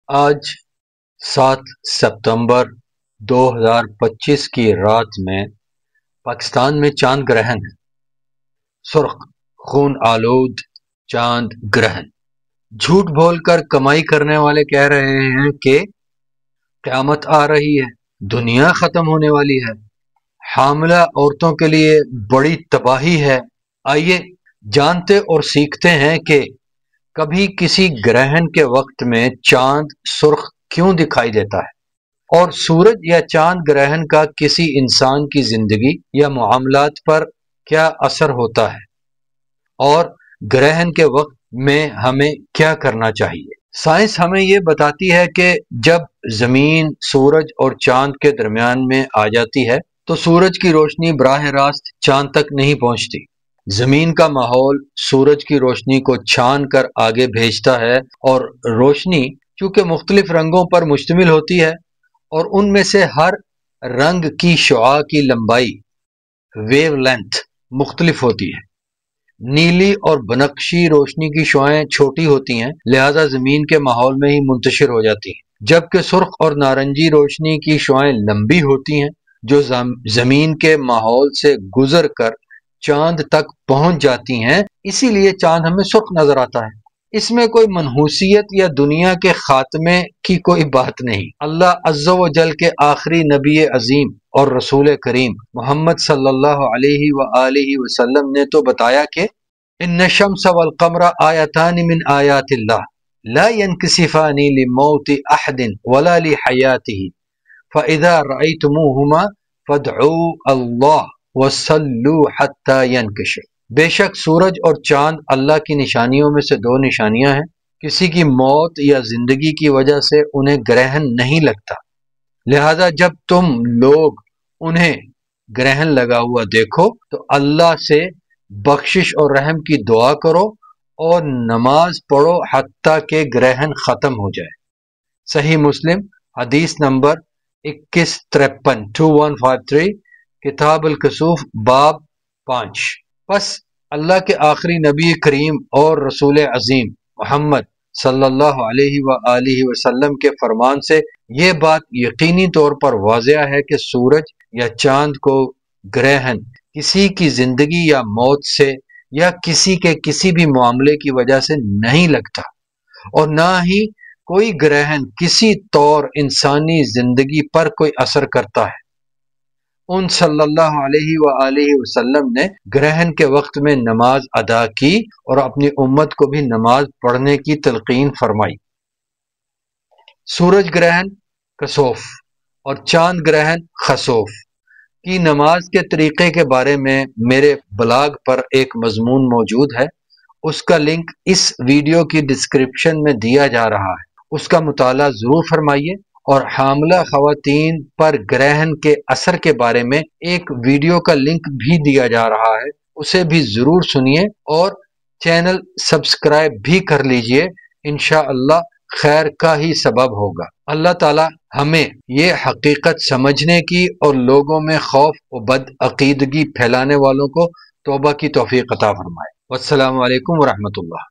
آج 7 ستمبر 2025 کی رات میں پاکستان میں چاند گرہن ہے۔ سرخ خون آلود چاند گرہن۔ جھوٹ بول کر کمائی کرنے والے کہہ رہے ہیں کہ قیامت آ رہی ہے، دنیا ختم ہونے والی ہے، حاملہ عورتوں کے لیے بڑی تباہی ہے۔ آئیے جانتے اور سیکھتے ہیں کہ کبھی کسی گرہن کے وقت میں چاند سرخ کیوں دکھائی دیتا ہے، اور سورج یا چاند گرہن کا کسی انسان کی زندگی یا معاملات پر کیا اثر ہوتا ہے، اور گرہن کے وقت میں ہمیں کیا کرنا چاہیے۔ سائنس ہمیں یہ بتاتی ہے کہ جب زمین سورج اور چاند کے درمیان میں آ جاتی ہے تو سورج کی روشنی براہ راست چاند تک نہیں پہنچتی۔ زمین کا ماحول سورج کی روشنی کو چھان کر آگے بھیجتا ہے، اور روشنی چونکہ مختلف رنگوں پر مشتمل ہوتی ہے اور ان میں سے ہر رنگ کی شعاع کی لمبائی ویو لینتھ مختلف ہوتی ہے۔ نیلی اور بنفشی روشنی کی شعاعیں چھوٹی ہوتی ہیں، لہذا زمین کے ماحول میں ہی منتشر ہو جاتی ہیں، جبکہ سرخ اور نارنجی روشنی کی شعاعیں لمبی ہوتی ہیں جو زمین کے ماحول سے گزر کر چاند تک پہنچ جاتی ہیں۔ اسی لیے چاند ہمیں سرخ نظر آتا ہے۔ اس میں کوئی منحوسیت یا دنیا کے خاتمے کی کوئی بات نہیں۔ اللہ عز و جل کے آخری نبی عظیم اور رسول کریم محمد صلی اللہ علیہ وآلہ وسلم نے تو بتایا کہ ان الشمس والقمر آیتان من آیات اللہ لا ينکسفان لموت احد ولا لحیاتہ فاذا رأیتموہما فادعوا اللہ وصلوا حتی ینکشف۔ بے شک سورج اور چاند اللہ کی نشانیوں میں سے دو نشانیاں ہیں، کسی کی موت یا زندگی کی وجہ سے انہیں گرہن نہیں لگتا، لہذا جب تم لوگ انہیں گرہن لگا ہوا دیکھو تو اللہ سے بخشش اور رحم کی دعا کرو اور نماز پڑھو حتیٰ کہ گرہن ختم ہو جائے۔ صحیح مسلم حدیث نمبر 2153 2153، کتاب الکسوف باب 5۔ بس اللہ کے آخری نبی کریم اور رسول عظیم محمد صلی اللہ علیہ وآلہ وسلم کے فرمان سے یہ بات یقینی طور پر واضح ہے کہ سورج یا چاند کو گرہن کسی کی زندگی یا موت سے یا کسی کے کسی بھی معاملے کی وجہ سے نہیں لگتا، اور نہ ہی کوئی گرہن کسی طور انسانی زندگی پر کوئی اثر کرتا ہے۔ ان صلی اللہ علیہ وآلہ وسلم نے گرہن کے وقت میں نماز ادا کی اور اپنی امت کو بھی نماز پڑھنے کی تلقین فرمائی۔ سورج گرہن کسوف اور چاند گرہن خسوف کی نماز کے طریقے کے بارے میں میرے بلاگ پر ایک مضمون موجود ہے، اس کا لنک اس ویڈیو کی ڈسکرپشن میں دیا جا رہا ہے، اس کا مطالعہ ضرور فرمائیے۔ اور حاملہ خواتین پر گرہن کے اثر کے بارے میں ایک ویڈیو کا لنک بھی دیا جا رہا ہے، اسے بھی ضرور سنیے اور چینل سبسکرائب بھی کر لیجئے، انشاءاللہ خیر کا ہی سبب ہوگا۔ اللہ تعالی ہمیں یہ حقیقت سمجھنے کی اور لوگوں میں خوف و بد عقیدگی پھیلانے والوں کو توبہ کی توفیق عطا فرمائے۔ والسلام علیکم ورحمۃ اللہ۔